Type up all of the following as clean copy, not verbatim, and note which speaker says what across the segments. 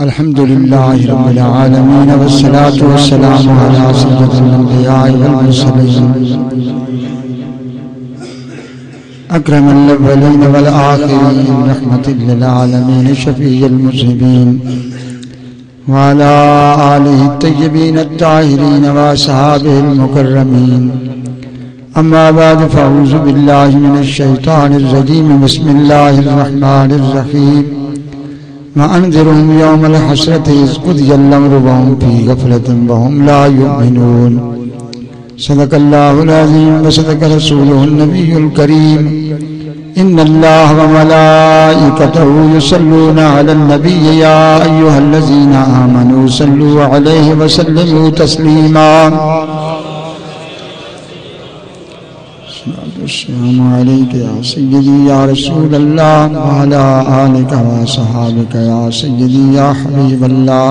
Speaker 1: الحمد لله رب العالمين والصلاة والسلام على سيد الأنبياء والمرسلين أكرم الأولين والآخرين رحمة للعالمين شفيع المذنبين وعلى آله الطيبين الطاهرين وأصحابه المكرمين. أما بعد فأعوذ بالله من الشيطان الرجيم. بسم الله الرحمن الرحيم. وأنذرهم يوم الحسرة إذ قضي الأمر وهم في غفلة وهم لا يؤمنون. صدق الله العظيم وصدق رسوله النبي الكريم. إن الله وملائكته يصلون على النبي يا أيها الذين آمنوا صلوا عليه وسلموا تسليما. السلام عليك يا سيدي يا رسول الله وعلى آلك وصحابك يا سيدي يا حبيب الله.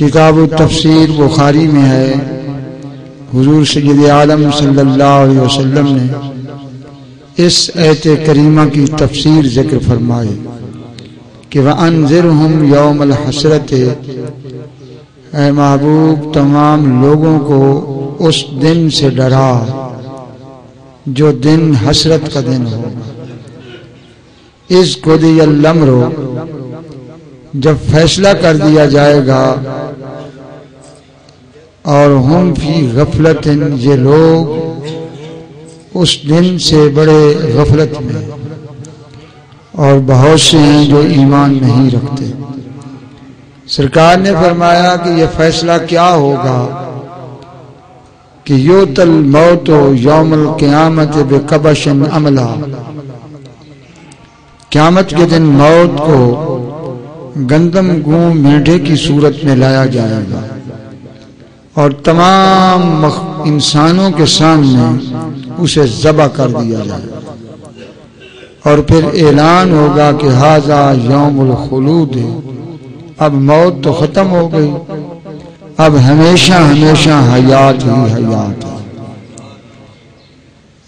Speaker 1: کتاب التفسیر بخاری میں ہے. حضور سید عالم صلی اللہ علیہ وسلم نے اس آیت کریمہ کی تفسیر ذکر فرمائی کہ وَأَنذِرْهُمْ يَوْمَ الْحَسْرَةِ، اے محبوب تمام لوگوں کو اس دن سے ڈرا جو دن حسرت کا دن ہوگا. اذ قضی الامر، جب فیصلہ کر دیا جائے گا، اور ہم فی غفلت، یہ لوگ اس دن سے بڑے غفلت میں، اور بہت سے ہیں جو ایمان نہیں رکھتے. سرکار نے فرمایا کہ یہ فیصلہ کیا ہوگا کہ یوت الموت یوم القیامت بکبش عملا، قیامت کے دن موت کو گندم گوں مینڈھے کی صورت میں لایا جائے گا اور تمام انسانوں کے سامنے اسے ذبح کر دیا جائے گا، اور پھر اعلان ہوگا کہ ھذا یوم الخلود، اب موت تو ختم ہو گئی، اب ہمیشہ ہمیشہ حیات ہی حیات ہے.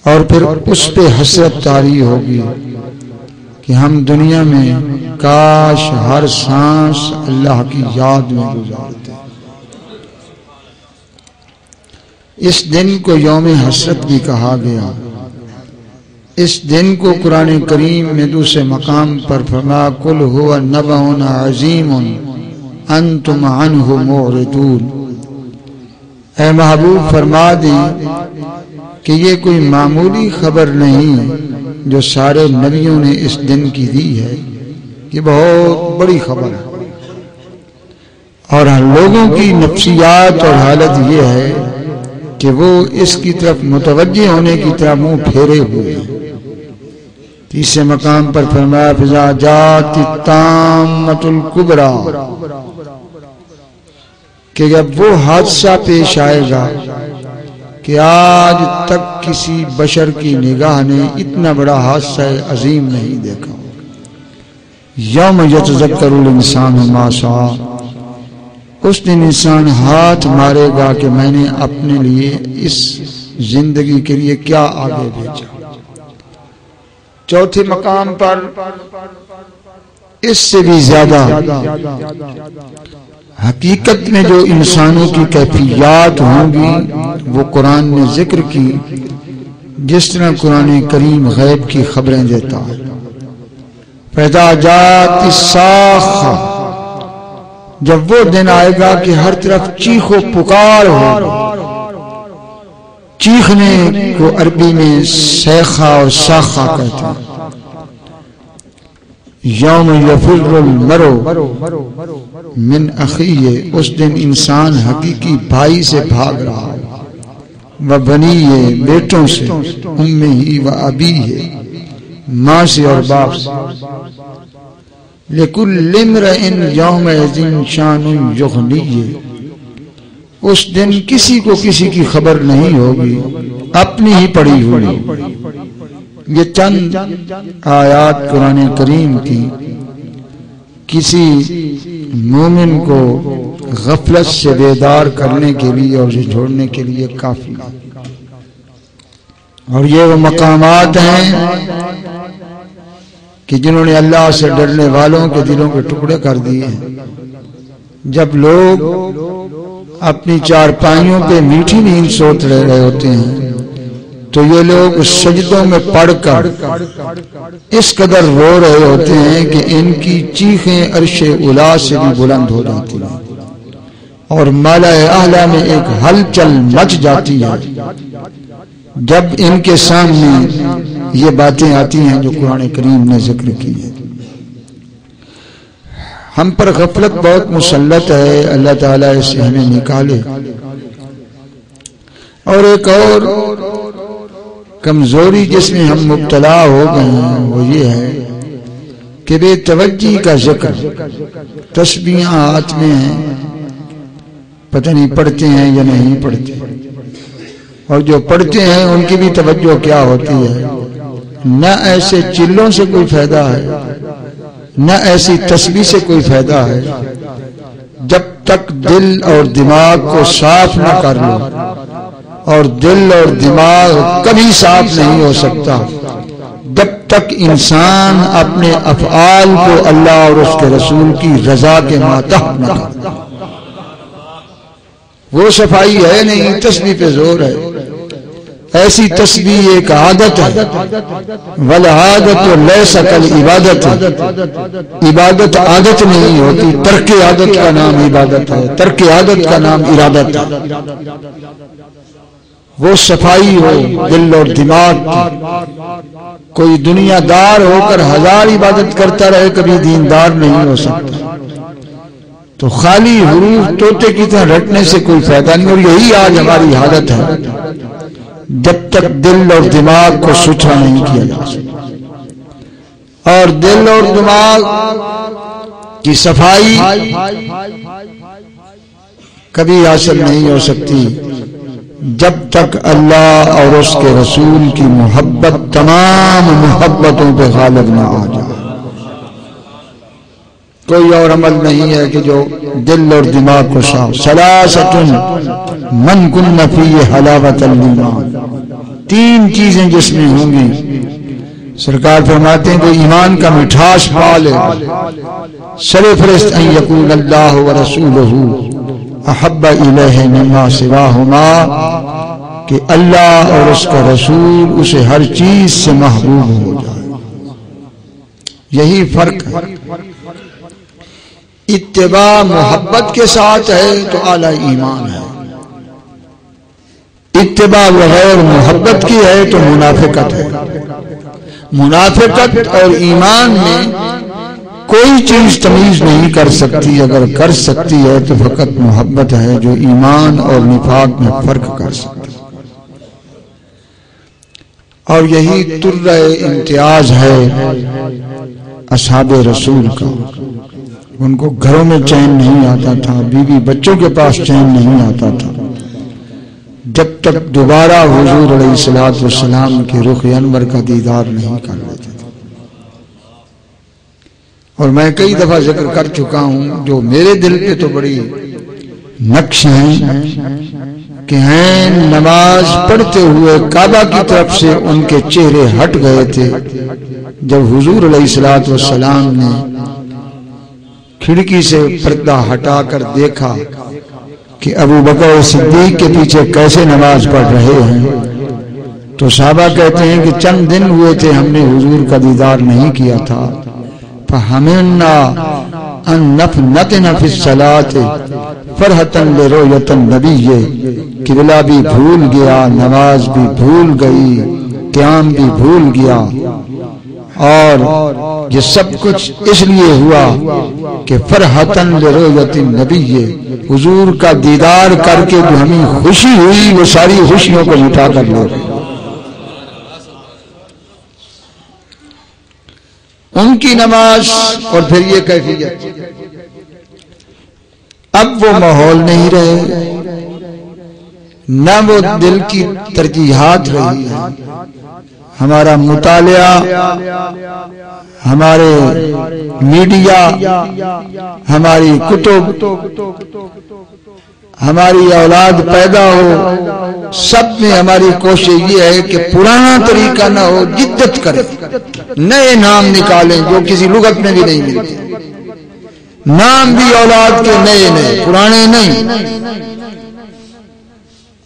Speaker 1: اور پھر اس پہ حسرت طاری ہوگی کہ ہم دنیا میں کاش ہر سانس اللہ کی یاد میں گزارتے. اس دن کو یوم حسرت بھی کہا گیا. اس دن کو قرآن کریم میں دوسرے مقام پر فرمایا قل هو نبأ عظیم انتم عنہ معرضون. اے محبوب فرما دی کہ یہ کوئی معمولی خبر نہیں جو سارے نبیوں نے اس دن کی دی ہے، یہ بہت بڑی خبر ہے. اور لوگوں کی نفسیات اور حالت یہ ہے کہ وہ اس کی طرف متوجہ ہونے کی طرف منہ پھیرے ہوئے ہیں. تیسرے مقام پر فرمایا فضا جات الطامۃ الکبریٰ، کہ جب وہ حادثہ پیش آئے گا کہ آج تک کسی بشر کی نگاہ نے اتنا بڑا حادثہ عظیم نہیں دیکھا. یوم یتذکر الانسان ما سعی، اس دن انسان ہاتھ مارے گا کہ میں نے اپنے لیے اس زندگی کے لیے کیا آگے بھیجا. چوتھے مقام پر اس سے بھی زیادہ حقیقت میں جو انسانوں کی کیفیات ہوں گی وہ قرآن نے ذکر کی، جس طرح قرآن کریم غیب کی خبریں دیتا ہے. فَإِذَا جَاءَتِ الصَّاخَّةُ، جب وہ دن آئے گا کہ ہر طرف چیخ و پکار ہو. چیخنے کو عربی میں سیخا اور ساخا کہتے ہیں. یوم یفر المرء من اخیہ، اس دن انسان حقیقی بھائی سے بھاگ رہا ہے، وبنیہ، بیٹوں سے، امہ و ابیہ، ماں سے اور باپ سے. لِكُلِّ امْرِئٍ يَوْمَئِذٍ شَأْنٌ يُغْنِيهِ، اس دن کسی کو کسی کی خبر نہیں ہوگی، اپنی ہی پڑی ہوئی. یہ چند آیات قرآن کریم کی کسی مومن کو غفلت سے بیدار کرنے کے لیے اور جھوڑنے کے لیے کافی. اور یہ وہ مقامات ہیں کہ جنہوں نے اللہ سے ڈرنے والوں کے دلوں کے ٹکڑے کر دیے ہیں۔ جب لوگ اپنی چارپائیوں پہ میٹھی نیند سوت رہے ہوتے ہیں تو یہ لوگ سجدوں میں پڑھ کر اس قدر رو رہے ہوتے ہیں کہ ان کی چیخیں عرش اولی سے بھی بلند ہو جاتی ہیں اور ملائے اعلیٰ میں ایک ہلچل مچ جاتی ہے جب ان کے سامنے یہ باتیں آتی ہیں جو قرآن کریم نے ذکر کی ہے۔ ہم پر غفلت بہت مسلط ہے، اللہ تعالیٰ اس سے ہمیں نکالے۔ اور ایک اور کمزوری جس میں ہم مبتلا ہو گئے ہیں وہ یہ ہے کہ بے توجہی کا ذکر، تسبیحاں ہاتھ میں ہیں، پتہ نہیں پڑھتے ہیں یا نہیں پڑھتے، اور جو پڑھتے ہیں ان کی بھی توجہ کیا ہوتی ہے۔ نہ ایسے چلوں سے کوئی فائدہ ہے، نہ ایسی تسبیح سے کوئی فائدہ ہے جب تک دل اور دماغ کو صاف نہ کر لو، اور دل اور دماغ کبھی صاف نہیں ہو سکتا جب تک انسان اپنے افعال کو اللہ اور اس کے رسول کی رضا کے ماتحت نہ کرے۔ وہ صفائی ہے نہیں، تسبیح پہ زور ہے۔ ایسی تسبیح ایک عادت ہے، والعادت لیس کالعبادت، عبادت عادت نہیں ہوتی، ترک عادت کا نام عبادت ہے، ترک عادت کا نام ارادت ہے۔ وہ صفائی ہو دل اور دماغ کی۔ کوئی دنیا دار ہو کر ہزار عبادت کرتا رہے کبھی دیندار نہیں ہو سکتا۔ تو خالی حروف طوطے کی طرح رٹنے سے کوئی فائدہ نہیں، اور یہی آج ہماری حالت ہے جب تک دل اور دماغ کو ستھرا نہیں کیا جا سکتا۔ اور دل اور دماغ کی صفائی کبھی حاصل نہیں ہو سکتی جب تک اللہ اور اس کے رسول کی محبت تمام محبتوں پہ غالب نہ آ جائے۔ کوئی اور عمل نہیں ہے کہ جو دل اور دماغ کو صاف۔ ثلاثۃ من کن فیہ حلاوۃ الایمان، تین چیزیں جس میں ہوں گی، سرکار فرماتے ہیں کہ ایمان کا مٹھاس پا لے، سرفرست ان یکون اللہ ورسولہ احب الیہ مما سواہما، کہ اللہ اور اس کا رسول اسے ہر چیز سے محبوب ہو جائے۔ یہی فرق ہے۔ اتباع محبت کے ساتھ ہے تو اعلی ایمان ہے، اتباع بغیر محبت کی ہے تو منافقت ہے۔ منافقت اور ایمان میں کوئی چیز تمیز نہیں کر سکتی، اگر کر سکتی ہے تو فقط محبت ہے جو ایمان اور نفاق میں فرق کر سکتی۔ اور یہی ترہ امتیاز ہے اصحاب رسول کا۔ ان کو گھروں میں چین نہیں آتا تھا، بیوی بچوں کے پاس چین نہیں آتا تھا جب تک دوبارہ حضور علیہ الصلوۃ والسلام کے رخ انور کا دیدار نہیں کر لیتے تھے۔ اور میں کئی دفعہ ذکر کر چکا ہوں، جو میرے دل پہ تو بڑی نقش ہیں کہ ہیں نماز پڑھتے ہوئے کعبہ کی طرف سے ان کے چہرے ہٹ گئے تھے جب حضور علیہ الصلوۃ والسلام نے کھڑکی سے پردہ ہٹا کر دیکھا کہ ابو بکر صدیق کے پیچھے کیسے نماز پڑھ رہے ہیں، تو صحابہ کہتے ہیں کہ چند دن ہوئے تھے ہم نے حضور کا دیدار نہیں کیا تھا، فہمنا ان نفنتنا فی الصلاۃ فرحۃ لرؤیۃ النبی، قبلہ بھی بھول گیا، نماز بھی بھول گئی، قیام بھی بھول گیا، اور یہ سب کچھ اس لیے ہوا کہ فرحۃ لرؤیۃ النبی، حضور کا دیدار کر کے جو ہمیں خوشی ہوئی وہ ساری خوشیوں کو مٹا کر لے گئے۔ ان کی نماز اور پھر یہ کیفیت، اب وہ ماحول نہیں رہے، نہ وہ دل کی ترجیحات رہی ہے۔ ہمارا مطالعہ، ہمارے میڈیا، ہماری کتب، ہماری اولاد پیدا ہو، سب میں ہماری کوشش یہ ہے کہ پرانا طریقہ نہ ہو، جدت کرے۔ نئے نام نکالیں جو کسی لغت میں بھی نہیں ملتے، نام بھی اولاد کے نئے نئے، پرانے نہیں،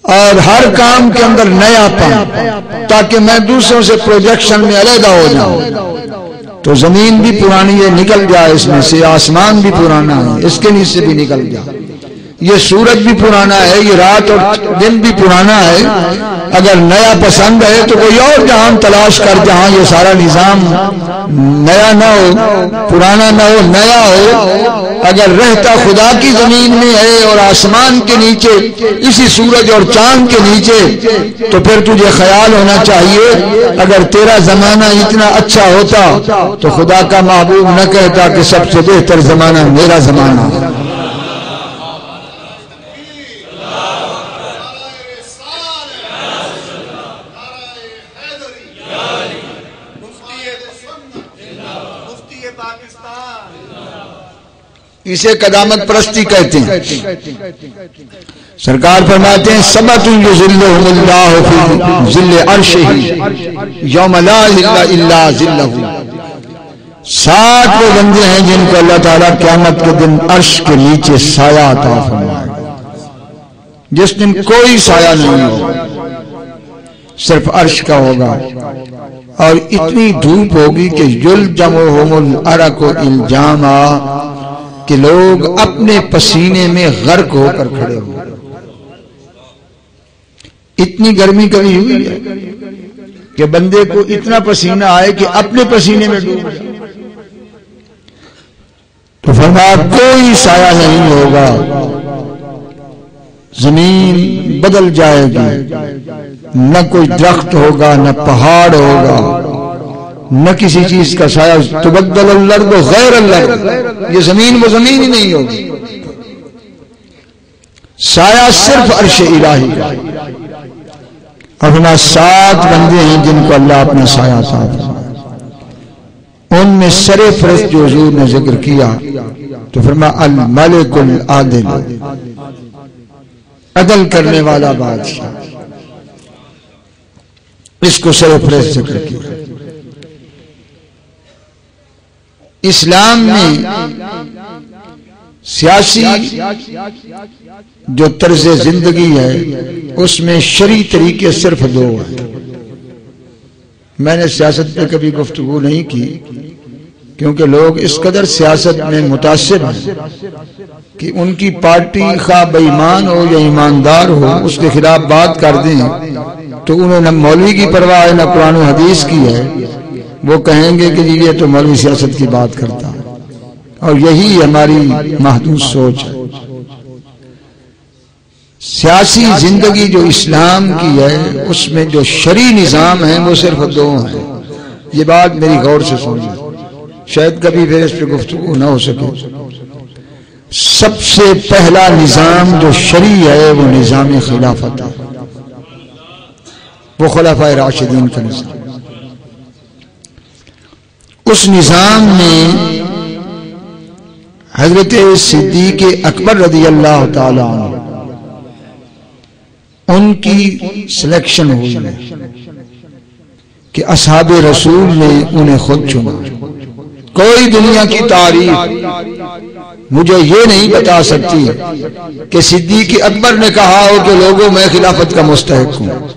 Speaker 1: اور ہر کام کے اندر نیا پن، تاکہ میں دوسروں سے پروجیکشن میں علیحدہ ہو جاؤں۔ تو زمین بھی پرانی ہے، نکل جائے اس میں سے، آسمان بھی پرانا ہے، اس کے نیچے بھی نکل جائے، یہ سورج بھی پرانا ہے، یہ رات اور دن بھی پرانا ہے، اگر نیا پسند ہے تو کوئی اور جہاں تلاش کر جہاں یہ سارا نظام نیا نہ ہو، پرانا نہ ہو، نیا ہو۔ اگر رہتا خدا کی زمین میں ہے اور آسمان کے نیچے اسی سورج اور چاند کے نیچے، تو پھر تجھے خیال ہونا چاہیے اگر تیرا زمانہ اتنا اچھا ہوتا تو خدا کا محبوب نہ کہتا کہ سب سے بہتر زمانہ میرا زمانہ ہے۔ اسے قدامت پرستی کہتے ہیں۔ سرکار فرماتے ہیں سبت یظلھم اللہ فی ظل عرشہ یوم لا ظل الا ظلہ، 7 وہ بندے ہیں جن کو اللہ تعالیٰ قیامت کے دن عرش کے نیچے سایہ عطا فرمائے گا، جس دن کوئی سایہ نہیں ہوگا، صرف عرش کا ہوگا، اور اتنی دھوپ ہوگی کہ یلجمھم العرق الجاما، کہ لوگ اپنے پسینے میں غرق ہو کر کھڑے ہوں۔ اتنی گرمی کبھی ہوئی ہے کہ بندے کو اتنا پسینہ آئے کہ اپنے پسینے میں ڈوب جائے۔ تو فرمایا کوئی سایہ نہیں ہوگا، زمین بدل جائے گی، نہ کوئی درخت ہوگا، نہ پہاڑ ہوگا، نہ کسی چیز کا سایہ، تبدل الارض غیر الارض، یہ زمین وہ زمین ہی نہیں ہوگی، سایہ صرف عرش الہی کا۔ اپنا 7 بندے ہیں جن کو اللہ اپنا سایہ عطا فرمائے، ان میں سر فہرست جو حضور نے ذکر کیا تو فرمایا الملک العادل، عدل کرنے والا بادشاہ، اس کو سر فہرست ذکر کیا۔ اسلام میں سیاسی جو طرز زندگی ہے اس میں شرعی طریقے صرف 2 ہیں۔ میں نے سیاست پہ کبھی گفتگو نہیں کی کیونکہ لوگ اس قدر سیاست میں متاثر ہیں کہ ان کی پارٹی خواہ بے ایمان ہو یا ایماندار ہو اس کے خلاف بات کر دیں تو انہیں نہ مولوی کی پرواہ ہے نہ قرآن و حدیث کی ہے، وہ کہیں گے کہ یہ تو مولوی سیاست کی بات کرتا ہے، اور یہی ہماری محدود سوچ ہے۔ سیاسی زندگی جو اسلام کی ہے اس میں جو شرعی نظام ہے وہ صرف 2 ہیں۔ یہ بات میری غور سے سنیے، شاید کبھی پھر اس پہ گفتگو نہ ہو سکے۔ سب سے پہلا نظام جو شرعی ہے وہ نظام خلافت ہے، وہ خلفائے راشدین کا نظام۔ اس نظام میں حضرت صدیق اکبر رضی اللہ تعالی عنہ ان کی سلیکشن ہوئی ہے کہ اصحاب رسول نے انہیں خود چنا۔ کوئی دنیا کی تاریخ مجھے یہ نہیں بتا سکتی کہ صدیق اکبر نے کہا ہو کہ لوگوں میں خلافت کا مستحق ہوں،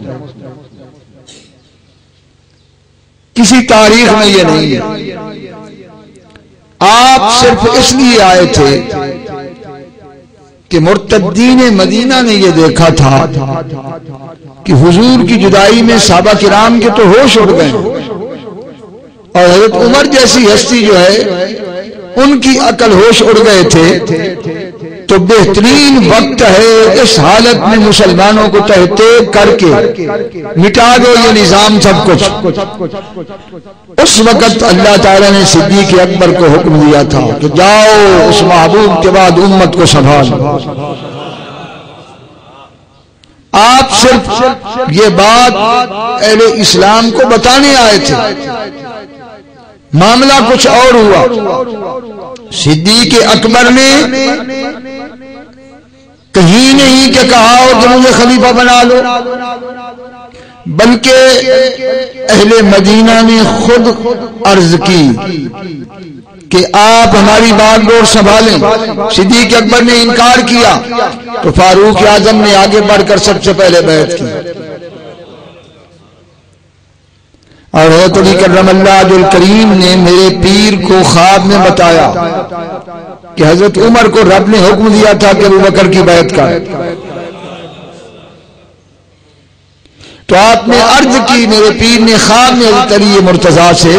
Speaker 1: کسی تاریخ میں یہ نہیں ہے۔ آپ صرف اس لیے آئے تھے کہ مرتدین مدینہ نے یہ دیکھا تھا کہ حضور کی جدائی میں صحابہ کرام کے تو ہوش اڑ گئے، اور حضرت عمر جیسی ہستی جو ہے ان کی عقل ہوش اڑ گئے تھے، تو بہترین وقت ہے اس حالت میں مسلمانوں کو تحقیق کر کے مٹا دو یہ نظام سب کچھ۔ اس وقت اللہ تعالیٰ نے صدیق اکبر کو حکم دیا تھا کہ جاؤ اس محبوب کے بعد امت کو سنبھالو۔ آپ صرف یہ بات اہل اسلام کو بتانے آئے تھے، معاملہ کچھ اور ہوا۔ صدیق اکبر نے کہیں نہیں کہ کہا ہو کہ مجھے خلیفہ بنا لو، بلکہ اہل مدینہ نے خود عرض کی کہ آپ ہماری بات ڈور سنبھالیں. صدیق اکبر نے انکار کیا تو فاروق اعظم نے آگے بڑھ کر سب سے پہلے بیعت کی. اور حضرت علی کرم اللہ وجہ الکریم نے میرے پیر کو خواب میں بتایا کہ حضرت عمر کو رب نے حکم دیا تھا کہ ابوبکر کی بیعت کر. تو آپ نے عرض کی، میرے پیر نے خواب میں حضرت علی مرتضیٰ سے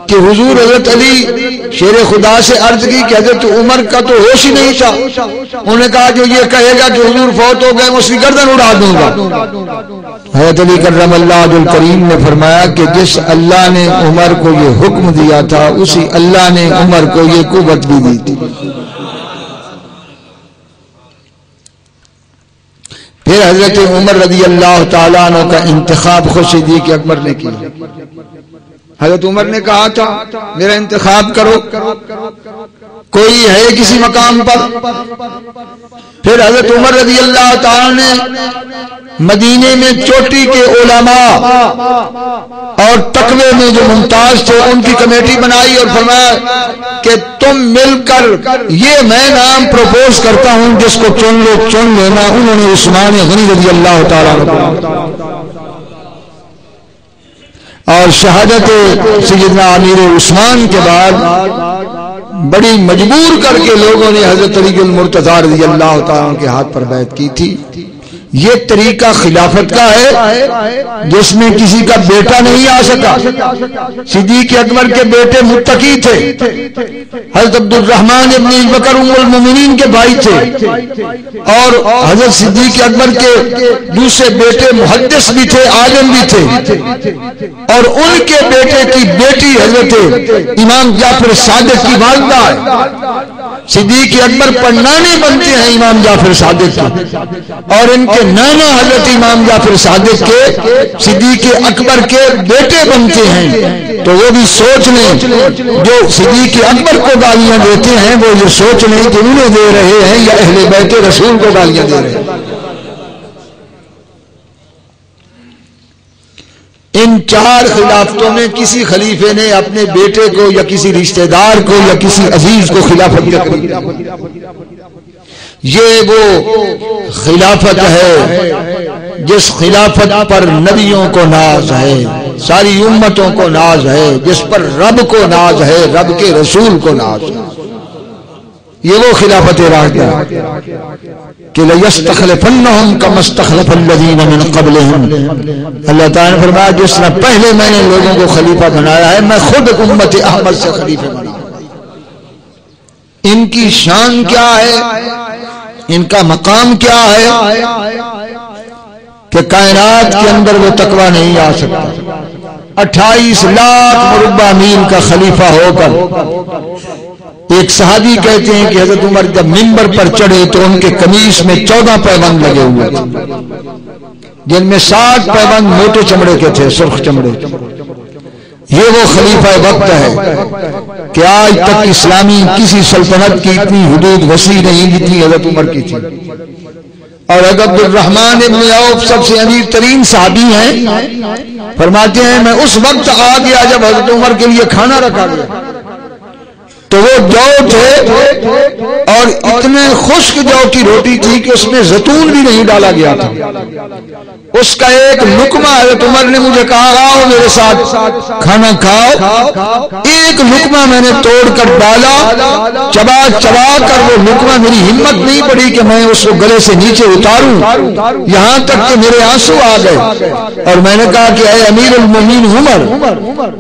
Speaker 1: کہ حضور حضرت علی شیر خدا سے عرض کی کہ حضرت عمر کا تو ہوش ہی نہیں تھا. انہوں نے کہا جو یہ کہے گا کہ حضور فوت ہو گئے میں اس کی گردن اڑا دوں گا. حضرت علی کرم اللہ وجہ الکریم نے فرمایا کہ جس اللہ نے عمر کو یہ حکم دیا تھا اسی اللہ نے عمر کو یہ قوت بھی دی تھی. پھر حضرت عمر رضی اللہ تعالیٰ عنہ کا انتخاب خود صدیق اکبر نے کیا. حضرت عمر نے کہا تھا میرا انتخاب کرو، کوئی ہے کسی مقام پر. پھر حضرت عمر رضی اللہ تعالیٰ نے مدینے میں چوٹی کے علماء اور تقوی میں جو ممتاز تھے ان کی کمیٹی بنائی اور فرمایا کہ تم مل کر یہ میں نام پروپوز کرتا ہوں جس کو چن لو چن لینا. انہوں نے عثمان غنی رضی اللہ تعالیٰ اور شہادت سیدنا امیر عثمان کے بعد بڑی مجبور کر کے لوگوں نے حضرت علی المرتضیٰ رضی اللہ تعالیٰ کے ہاتھ پر بیعت کی تھی. یہ طریقہ خلافت کا ہے جس میں کسی کا بیٹا نہیں آ سکا. صدیق اکبر کے بیٹے متقی تھے، حضرت عبد الرحمن ابن بکر ام المومنین کے بھائی تھے، اور حضرت صدیق اکبر کے دوسرے بیٹے محدث بھی تھے، عالم بھی تھے، اور ان کے بیٹے کی بیٹی حضرت امام جعفر صادق کی والدہ ہے. صدیق اکبر پر نانے بنتے ہیں امام جعفر صادق کے، اور ان کے نانا حضرت امام جعفر صادق کے صدیق اکبر کے بیٹے بنتے ہیں. تو وہ بھی سوچ لیں جو صدیق اکبر کو گالیاں دیتے ہیں وہ یہ سوچ لیں کہ انہیں دے رہے ہیں یا اہل بیت رسول کو گالیاں دے رہے ہیں. ان 4 خلافتوں میں کسی خلیفے نے اپنے بیٹے کو یا کسی رشتہ دار کو یا کسی عزیز کو خلافت کے قریب. یہ وہ خلافت ہے جس خلافت پر نبیوں کو ناز ہے، ساری امتوں کو ناز ہے، جس پر رب کو ناز ہے، رب کے رسول کو ناز ہے. یہ وہ خلافت راشدہ کہ لَيَسْتَخْلِفَنَّهُمْ كَمَا اسْتَخْلَفَ الَّذِينَ مِنْ قَبْلِهِمْ. اللہ تعالیٰ نے فرمایا جس طرح پہلے میں نے لوگوں کو خلیفہ بنایا ہے میں خود امت احمد سے خلیفہ بنا. ان کی شان کیا ہے، ان کا مقام کیا ہے کہ کائنات کے اندر وہ تقوی نہیں آ سکتا. 28 لاکھ مربع میل کا خلیفہ ہو کر ایک صحابی کہتے ہیں کہ حضرت عمر جب منبر پر چڑھے تو ان کے قمیص میں 14 پیبند لگے ہوئے تھے، جن میں 60 پیبند موٹے چمڑے کے تھے، سرخ چمڑے. یہ وہ خلیفہ وقت ہے کہ آج تک اسلامی کسی سلطنت کی اتنی حدود وسیع نہیں جتنی حضرت عمر کی تھی. اور حضرت عبد الرحمن ابن عوف سب سے امیر ترین صحابی ہیں، فرماتے ہیں میں اس وقت آ گیا جب حضرت عمر کے لیے کھانا رکھا گیا تو وہ جو تھے اور اتنے خشک جو کی روٹی تھی کہ اس میں زیتون بھی نہیں ڈالا گیا تھا. اس کا ایک لقمہ حضرت عمر نے مجھے کہا آؤ میرے ساتھ کھانا کھاؤ. ایک لقمہ میں نے توڑ کر ڈالا، چبا چبا کر وہ لقمہ میری ہمت نہیں پڑی کہ میں اس کو گلے سے نیچے اتاروں، یہاں تک کہ میرے آنسو آ گئے. اور میں نے کہا کہ اے امیر المومنین عمر،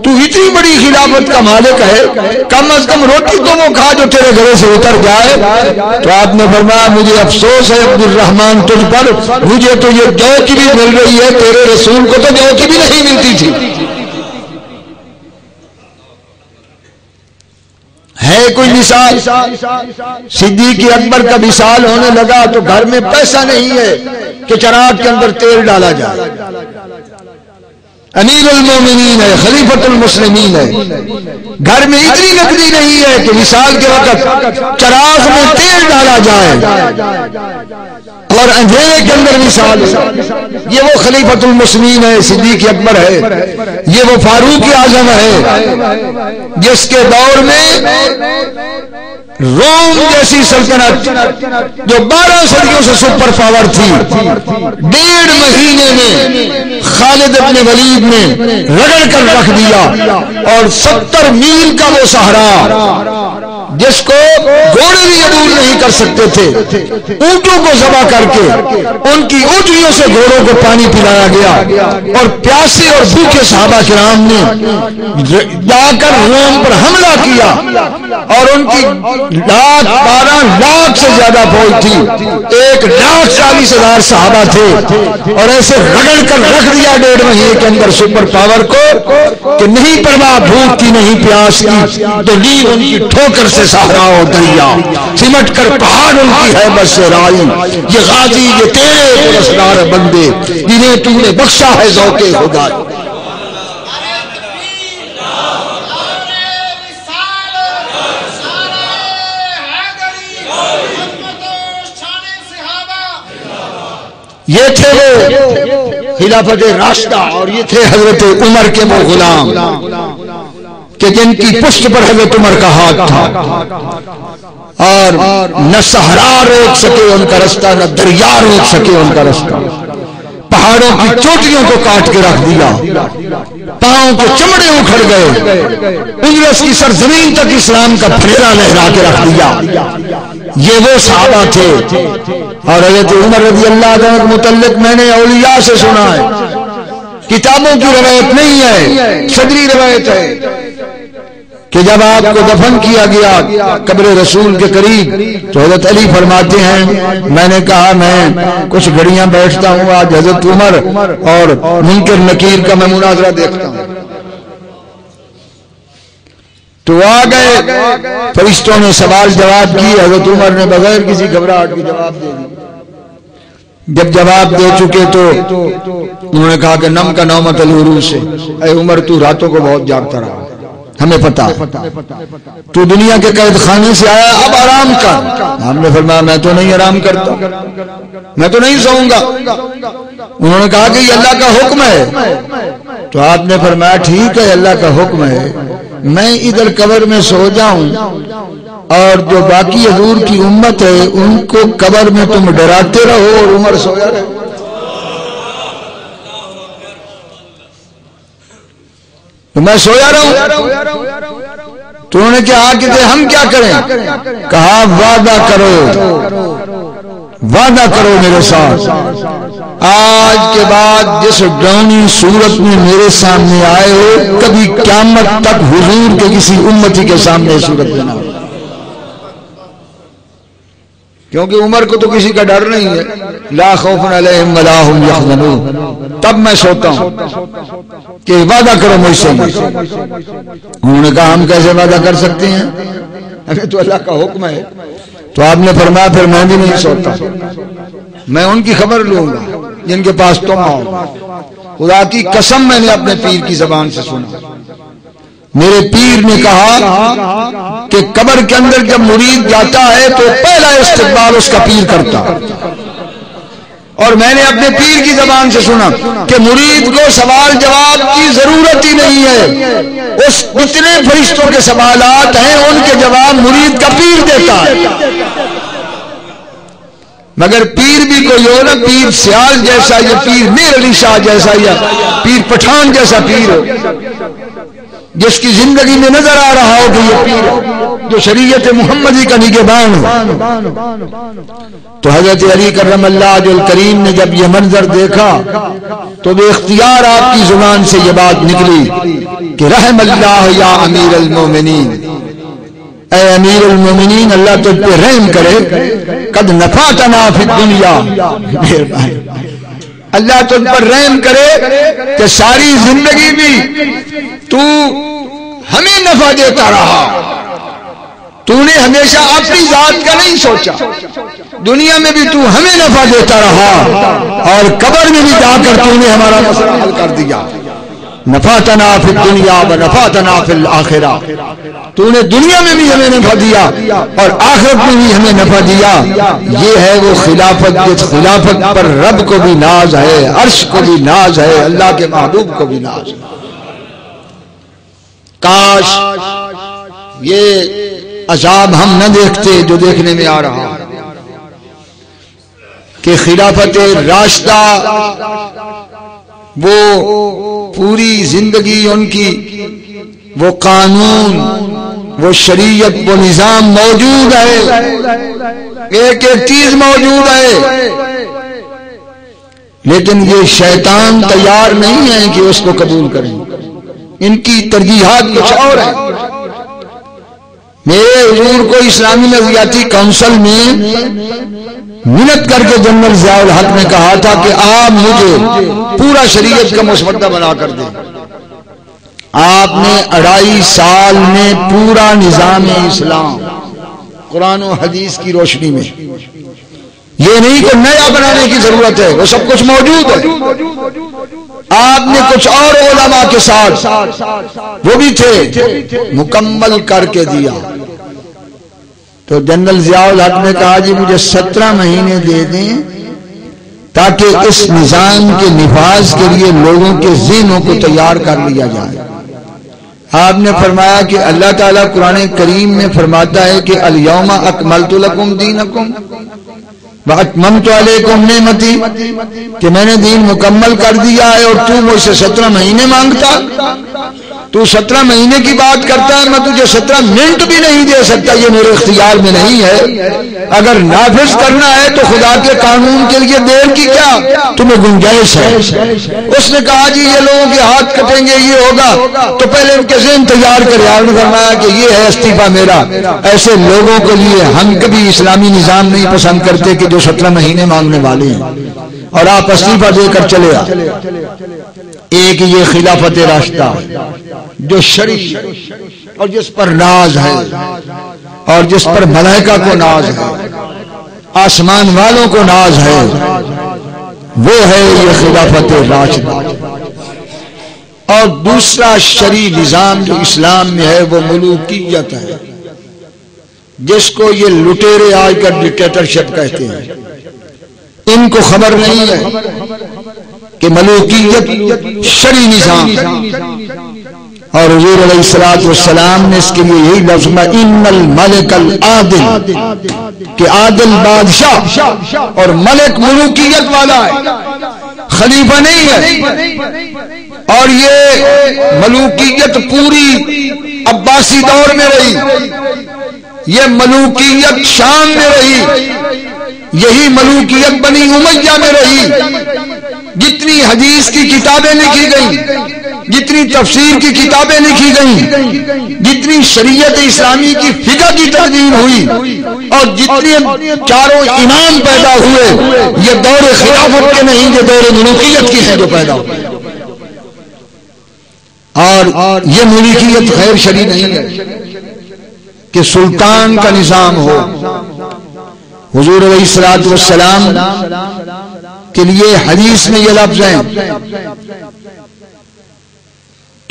Speaker 1: تو اتنی بڑی خلافت کا مالک ہے، کم از کم روٹی تو وہ کھا جو تیرے گلے سے اتر جائے. تو آپ نے فرمایا مجھے افسوس ہے عبد الرحمن تجھ پر، مجھے تو یہ جو کی بھی مل رہی ہے، تیرے رسول کو تو جو کی بھی نہیں ملتی تھی. ہے کوئی مثال؟ صدیق اکبر کا مثال ہونے لگا تو گھر میں پیسہ نہیں ہے کہ چراغ کے اندر تیل ڈالا جائے. امیر المومنین ہے، خلیفۃ المسلمین ہے، گھر میں اتنی لکڑی نہیں ہے کہ مثال کے وقت چراغ میں تیل ڈالا جائے. اور اندھیرے کے اندر مثال ہے. یہ وہ خلیفۃ المسلمین ہے، صدیق اکبر ہے، یہ وہ فاروق اعظم ہے جس کے دور میں روم جیسی سلطنت جو 12 صدیوں سے سپر پاور تھی، 1.5 مہینے میں خالد ابن ولید نے رگڑ کر رکھ دیا، اور 70 میل کا وہ صحرا جس کو گھوڑے بھی عبور نہیں کر سکتے تھے، اونٹوں کو ذبح کر کے ان کی اونٹیوں سے گھوڑوں کو پانی پلایا گیا، اور پیاسے اور بھوکے صحابہ کرام نے جا کر روم پر حملہ کیا، اور ان کی 12 لاکھ سے زیادہ فوج تھی، 1,40,000 صحابہ تھے، اور ایسے رگڑ کر رکھ دیا 1.5 مہینے کے اندر سپر پاور کو کہ نہیں پرواہ بھوک کی نہیں پیاس کی، تو لی ان کی ٹھوکر سے صحرا و دریا، سمٹ کر پہاڑ ان کی ہے بس رائی، یہ غازی یہ تیرے پرسرار بندے جنہیں تم نے بخشا ہے ذوق خدا. یہ تھے وہ خلافت راشدہ، اور یہ تھے حضرت عمر کے وہ غلام کہ جن کی پشت پر حضرت عمر کا ہاتھ تھا، اور نہ صحرا روک سکے ان کا رستہ، نہ دریا روک سکے ان کا رستہ. پہاڑوں کی چوٹیوں کو کاٹ کے رکھ دیا، پاؤں کے چمڑے اکھڑ گئے، اجرس کی سرزمین تک اسلام کا پھیرا لہرا کے رکھ دیا. یہ وہ صحابہ تھے. اور حضرت عمر رضی اللہ عنہ کے متعلق میں نے اولیاء سے سنا ہے، کتابوں کی روایت نہیں ہے، صدری روایت ہے کہ جب آپ کو دفن کیا گیا قبر رسول کے قریب تو حضرت علی فرماتے ہیں میں نے کہا میں کچھ گھڑیاں بیٹھتا ہوں، آج حضرت عمر اور منکر نکیر کا میں مناظرہ دیکھتا ہوں. تو آ گئے، فرشتوں نے سوال جواب کیے، حضرت عمر نے بغیر کسی گھبراہٹ کے جواب دے دی. جب جواب دے چکے تو انہوں نے کہا کہ نم کا نومت العروس سے، اے عمر تو راتوں کو بہت جاگتا رہا، ہمیں پتا تو دنیا کے قید خانے سے آیا، اب آرام کر. ہم نے فرمایا میں تو نہیں آرام کرتا، میں تو نہیں سوؤں گا. انہوں نے کہا کہ یہ اللہ کا حکم ہے. تو آپ نے فرمایا ٹھیک ہے اللہ کا حکم ہے، میں ادھر قبر میں سو جاؤں اور جو باقی حضور کی امت ہے ان کو قبر میں تم ڈراتے رہو اور عمر سویا رہے. تو میں سویا رہوں. تو انہوں نے کہا کہ ہم کیا کریں؟ کہا وعدہ کرو میرے ساتھ، آج کے بعد جس ڈراؤنی صورت میں میرے سامنے آئے ہو کبھی قیامت تک حضور کے کسی امتی کے سامنے صورت بنا. کیونکہ عمر کو تو کسی کا ڈر نہیں ہے، لا خوف علیہم ولا هم یحزنون. تب میں سوتا ہوں کہ وعدہ کرو مجھ سے. انہوں نے کہا ہم کیسے وعدہ کر سکتے ہیں، ہمیں تو اللہ کا حکم ہے. تو آپ نے فرمایا پھر میں بھی نہیں سوتا، میں ان کی خبر لوں گا جن کے پاس تم آؤ. خدا کی قسم میں نے اپنے پیر کی زبان سے سنا، میرے پیر نے کہا کہ قبر کے اندر جب مرید جاتا ہے تو پہلا استقبال اس کا پیر کرتا. اور میں نے اپنے پیر کی زبان سے سنا کہ مرید کو سوال جواب کی ضرورت ہی نہیں ہے، اس اتنے فرشتوں کے سوالات ہیں ان کے جواب مرید کا پیر دیتا ہے. مگر پیر بھی کوئی ہو نا، پیر سیال جیسا یا پیر میر علی شاہ جیسا یا پیر پٹھان جیسا پیر ہو جس کی زندگی میں نظر آ رہا ہو کہ یہ پیر جو شریعت محمدی کا نگہبان ہو. تو حضرت علی کرم اللہ وجہ الکریم نے جب یہ منظر دیکھا تو بے اختیار آپ کی زبان سے یہ بات نکلی کہ رحم اللہ یا امیر المومنین، اے امیر المومنین اللہ تجھ پہ رحم کرے، قد نفعتنا فی الدنیا، اللہ تجھ پر رحم کرے کہ ساری زندگی بھی تو ہمیں نفع دیتا رہا، تو نے ہمیشہ اپنی ذات کا نہیں سوچا، دنیا میں بھی تو ہمیں نفع دیتا رہا اور قبر میں بھی جا کر تو نے ہمارا مسئلہ حل کر دیا. نفعتنا فی الدنیا و نفعتنا فی الآخرہ، تو نے دنیا میں بھی ہمیں نفع دیا اور آخرت میں بھی ہمیں نفع دیا۔ یہ ہے وہ خلافت جس خلافت پر رب کو بھی ناز ہے، عرش کو بھی ناز ہے، اللہ کے محبوب کو بھی ناز ہے۔ کاش یہ عذاب ہم نہ دیکھتے جو دیکھنے میں آ رہا کہ خلافت راشدہ وہ پوری زندگی ان کی وہ قانون، وہ شریعت، وہ نظام موجود ہے، ایک ایک چیز موجود ہے، لیکن یہ شیطان تیار نہیں ہے کہ اس کو قبول کریں، ان کی ترجیحات کچھ اور ہیں۔ میرے حضور کو اسلامی نظریاتی کونسل میں منت کر کے جنرل ضیاء الحق نے کہا تھا کہ آپ مجھے پورا شریعت کا مسودہ بنا کر دیں۔ آپ نے 2.5 سال میں پورا نظام اسلام قرآن و حدیث کی روشنی میں، یہ نہیں کہ نیا بنانے کی ضرورت ہے، وہ سب کچھ موجود ہے، آپ نے کچھ اور علماء کے ساتھ وہ بھی تھے مکمل کر کے دیا۔ تو جنرل ضیاء الحق نے کہا جی مجھے 17 مہینے دے دیں تاکہ اس نظام کے نفاذ کے لیے لوگوں کے ذہنوں کو تیار کر لیا جائے۔ آپ نے فرمایا کہ اللہ تعالیٰ قرآن کریم میں فرماتا ہے کہ الیوم اکملت لکم دینکم واتممت علیکم نعمتی، کہ میں نے دین مکمل کر دیا ہے اور تو مجھ سے 17 مہینے مانگتا، تو 17 مہینے کی بات کرتا ہے، میں تجھے 17 منٹ بھی نہیں دے سکتا، یہ میرے اختیار میں نہیں ہے۔ اگر نافذ کرنا ہے تو خدا کے قانون کے لیے دیر کی کیا تمہیں گنجائش ہے؟ اس نے کہا جی یہ لوگوں کے ہاتھ کٹیں گے، یہ ہوگا، تو پہلے ان کے ذہن تیار کرے۔ آپ نے فرمایا کہ یہ ہے استعفیٰ میرا، ایسے لوگوں کے لیے ہم کبھی اسلامی نظام نہیں پسند کرتے کہ جو 17 مہینے مانگنے والے ہیں، اور آپ استعفیٰ دے کر چلے آ۔ ایک یہ خلافت راشدہ جو شرعی اور جس پر ناز ہے اور جس پر ملائکہ کو ناز ہے، آسمان والوں کو ناز ہے، وہ ہے یہ خلافت راشدہ۔ اور دوسرا شرعی نظام جو اسلام میں ہے وہ ملوکیت ہے، جس کو یہ لٹیرے آج کل ڈکٹیٹرشپ کہتے ہیں۔ ان کو خبر نہیں ہے کہ ملوکیت شرعی نظام، اور حضور علیہ الصلوۃ والسلام نے اس کے لیے یہی لفظ میں ان الملک العادل، کہ عادل بادشاہ اور ملک ملوکیت والا ہے، خلیفہ نہیں ہے۔ اور یہ ملوکیت پوری عباسی دور میں رہی، یہ ملوکیت شام میں رہی، یہی ملوکیت بنی امیہ میں رہی۔ جتنی حدیث کی کتابیں لکھی گئیں، جتنی تفسیر کی کتابیں لکھی گئیں، جتنی شریعت اسلامی کی فقہ کی تدوین ہوئی، اور جتنے چاروں امام پیدا ہوئے، یہ دور خلافت کے نہیں، یہ دور ملوکیت کی ہے جو پیدا ہوئے۔ اور یہ ملوکیت غیر شرعی نہیں ہے کہ سلطان کا نظام ہو۔ حضور علیہ الصلوۃ والسلام کے لیے حدیث میں یہ لفظ ہیں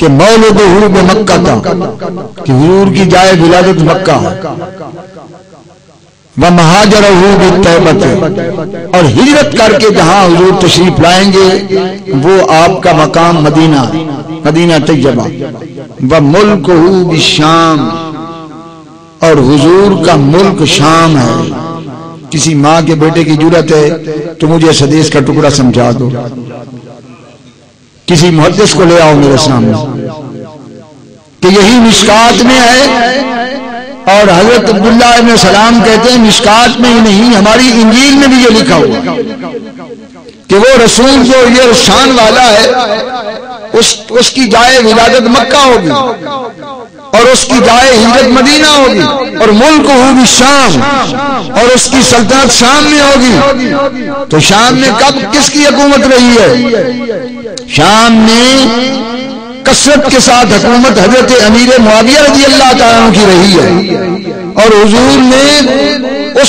Speaker 1: کہ مولدہ بمکہ تھا، کہ حضور کی جائے ولادت مکہ ہے، ومہاجرہ بالطیبہ، اور ہجرت کر کے جہاں حضور تشریف لائیں گے وہ آپ کا مقام مدینہ، مدینہ طیبہ، وملکہ بالشام، اور حضور کا ملک شام ہے۔ کسی ماں کے بیٹے کی جرت ہے تو مجھے اس حدیث کا ٹکڑا سمجھا دو، کسی محدث کو لے آؤ میرے سامنے، کہ یہی مشکات میں ہے۔ اور حضرت عبداللہ ابن سلام کہتے ہیں مشکات میں ہی نہیں، ہماری انجیل میں بھی یہ لکھا ہوا کہ وہ رسول جو یہ شان والا ہے اس کی جائے ولادت مکہ ہوگی، اور اس کی جائے ہجرت مدینہ ہوگی، اور ملک ہوگی شام، اور اس کی سلطنت شام میں ہوگی۔ تو شام میں کب کس کی حکومت رہی ہے؟ شام میں کثرت کے ساتھ حکومت حضرت امیر معاویہ رضی اللہ تعالیٰ عنہ کی رہی ہے، اور حضور نے اس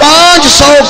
Speaker 1: 500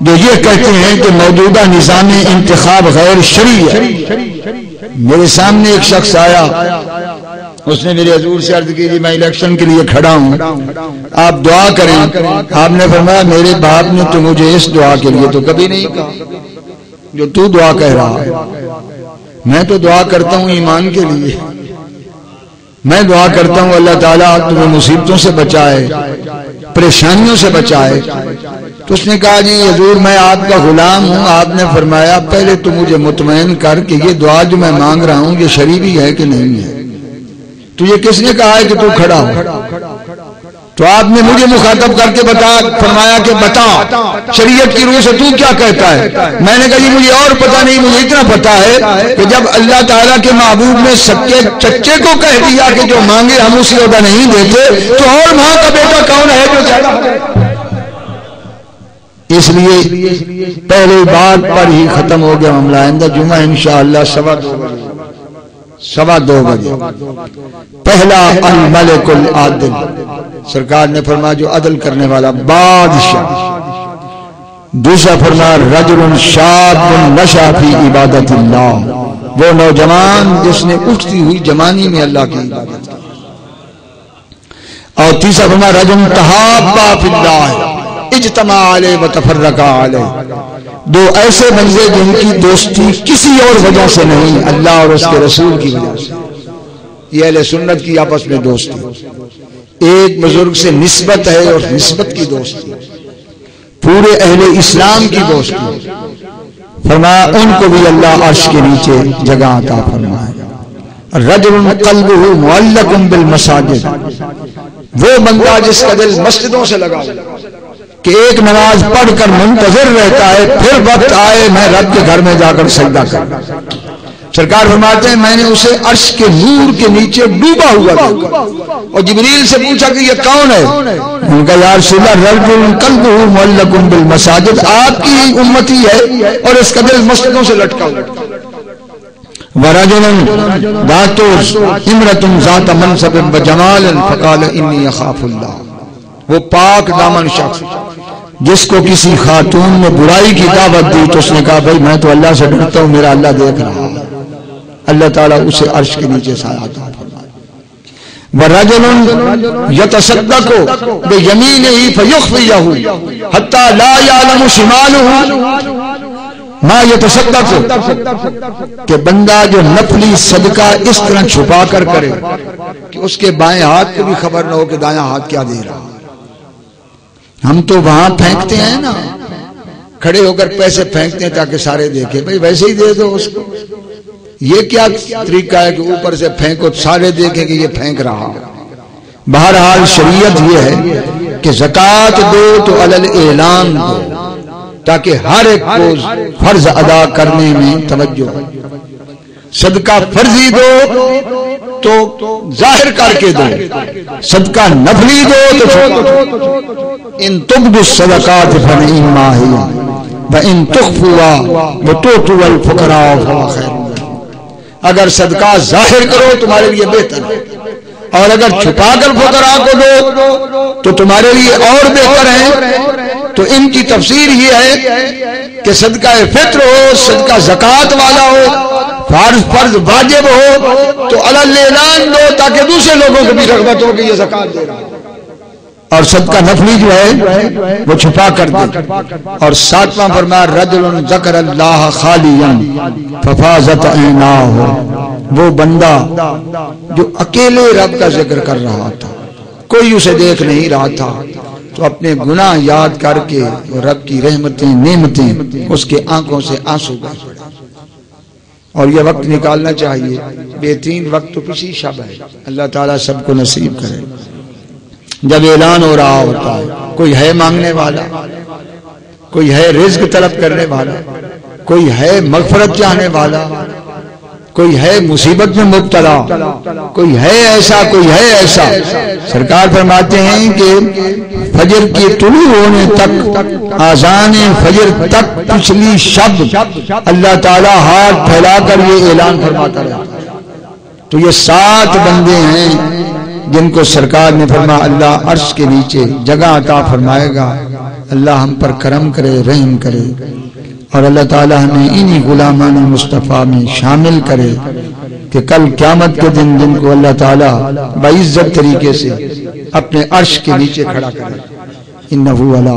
Speaker 1: جو یہ کہتے ہیں کہ موجودہ نظام انتخاب غیر شرعی ہے۔ میرے سامنے ایک شخص آیا، اس نے میرے حضور سے عرض کی، میں الیکشن کے لیے کھڑا ہوں، آپ دعا کریں۔ آپ نے فرمایا میرے باپ نے تو مجھے اس دعا کے لیے تو کبھی نہیں کہا جو تو دعا کہہ رہا ہے۔ میں تو دعا کرتا ہوں ایمان کے لیے، میں دعا کرتا ہوں اللہ تعالیٰ تمہیں مصیبتوں سے بچائے، پریشانیوں سے بچائے۔ تو اس نے کہا جی حضور میں آپ کا غلام ہوں۔ آپ نے فرمایا پہلے تو مجھے مطمئن کر کہ یہ دعا جو میں مانگ رہا ہوں یہ شرعی ہے کہ نہیں ہے، تو یہ کس نے کہا ہے کہ تو کھڑا ہو؟ تو آپ نے مجھے مخاطب کر کے فرمایا کہ بتا شریعت کی روح سے تو کیا کہتا ہے؟ میں نے کہا جی مجھے اور پتہ نہیں، مجھے اتنا پتا ہے کہ جب اللہ تعالیٰ کے محبوب نے سچے چچے کو کہہ دیا کہ جو مانگے ہم اسی عہدہ نہیں دیتے، تو اور ماں کا بیٹا کون ہے جو زیادہ؟ اس لیے پہلے بات پر ہی ختم ہو گیا معاملہ۔ آئندہ جمعہ انشاءاللہ 2:15 بجے پہلا الملک العادل، سرکار نے فرمایا جو عدل کرنے والا بادشاہ۔ دوسرا فرمایا رجل شاب نشا فی عبادت اللہ، وہ نوجوان جس نے اٹھتی ہوئی جوانی میں اللہ کی عبادت کی۔ اور تیسرا فرمایا رجل تحابا فی اللہ اجتماع علیہ وتفرقا علیہ، دو ایسے بندے جن کی دوستی کسی اور وجہ سے نہیں، اللہ اور اس کے رسول کی وجہ سے۔ یہ اہل سنت کی آپس میں دوستی، ایک بزرگ سے نسبت ہے اور نسبت کی دوستی، پورے اہل اسلام کی دوستی۔ فرمایا ان کو بھی اللہ عرش کے نیچے جگہ عطا فرمائے۔ رجل قلبہ معلق بالمساجد، وہ بندہ جس کا دل مسجدوں سے لگا کہ ایک نماز پڑھ کر منتظر رہتا ہے پھر وقت آئے میں رب کے گھر میں جا کر سجدہ کروں۔ سرکار فرماتے ہیں میں نے اسے عرش کے نور کے نیچے ڈوبا ہوا دیکھا، اور جبریل سے پوچھا کہ یہ کون ہے؟ ان کا یا رسول اللہ رجل قلبہ معلق بالمساجد، آپ کی امتی ہے اور اس کا دل مسجدوں سے لٹکا ہوا۔ ورجل ذات امرأة ذات منصب وجمال فقال انی اخاف اللہ، وہ پاک دامن شخص جس کو کسی خاتون نے برائی کی دعوت دی تو اس نے کہا بھائی میں تو اللہ سے ڈرتا ہوں، میرا اللہ دیکھ رہا ہے۔ اللہ تعالیٰ اسے عرش کے نیچے سایہ عطا فرمائے۔ وَرَجُلٌ يَتَصَدَّقُ بِيَمِينِهِ فَيُخْفِيَهُ حَتَّى لَا يَعْلَمُ شِمَالُهُ مَا يَتَصَدَّقُ، کہ بندہ جو نفلی صدقہ اس طرح چھپا کر کرے کہ اس کے بائیں ہاتھ کو بھی خبر نہ ہو کہ دایاں ہاتھ کیا دے رہا۔ ہم تو وہاں پھینکتے ہیں نا، کھڑے ہو کر پیسے پھینکتے ہیں تاکہ سارے دیکھیں، بھائی ویسے ہی دے دو اس کو۔ یہ کیا طریقہ ہے کہ اوپر سے پھینکو سارے دیکھیں کہ یہ پھینک رہا۔ بہرحال شریعت یہ ہے کہ زکوٰۃ دو تو علل اعلان دو تاکہ ہر ایک کو فرض ادا کرنے میں توجہ ہو۔ صدقہ فرضی دو تو ظاہر کر کے دو، صدقہ نفلی دو تو ان تبدوا الصدقات فنعما ہی وان تخفوها وتؤتوا الفقراء فهو خير۔ اگر صدقہ ظاہر کرو تمہارے لیے بہتر ہے، اور اگر چھپا کر فقراء کو دو تو تمہارے لیے اور بہتر ہے۔ تو ان کی تفسیر یہ ہے کہ صدقہ فطر ہو، صدقہ زکوٰۃ والا ہو، فرض واجب ہو تو علل اعلان دو تاکہ دوسرے لوگوں کو بھی رغبت ہو کہ یہ زکوٰۃ دے رہا ہے، اور صدقہ نفلی جو ہے وہ چھپا کر دے۔ اور ساتواں فرمایا رجل ذکر اللہ خالیا ففاضت عیناہ، وہ بندہ جو اکیلے رب کا ذکر کر رہا تھا، کوئی اسے دیکھ نہیں رہا تھا، تو اپنے گناہ یاد کر کے رب کی رحمتیں نعمتیں اس کے آنکھوں سے آنسو بہہ پڑے۔ اور یہ وقت نکالنا چاہیے، بہترین وقت تو پچھلی شب ہے، اللہ تعالیٰ سب کو نصیب کرے۔ جب اعلان ہو رہا ہوتا ہے کوئی ہے مانگنے والا، کوئی ہے رزق طلب کرنے والا، کوئی ہے مغفرت چاہنے والا، کوئی ہے مصیبت میں مبتلا، کوئی ہے ایسا، کوئی ہے ایسا۔ سرکار فرماتے ہیں کہ فجر کی طلوع ہونے تک، آذان فجر تک پچھلی شب اللہ تعالیٰ ہاتھ پھیلا کر یہ اعلان فرماتا رہتا ہے۔ تو یہ 7 بندے ہیں جن کو سرکار نے فرمایا اللہ عرش کے نیچے جگہ عطا فرمائے گا۔ اللہ ہم پر کرم کرے، رحم کرے، اور اللہ تعالیٰ ہمیں انہی غلامان مصطفیٰ میں شامل کرے کہ کل قیامت کے دن جن کو اللہ تعالیٰ باعزت طریقے سے اپنے عرش کے نیچے کھڑا کرے۔ انہ علی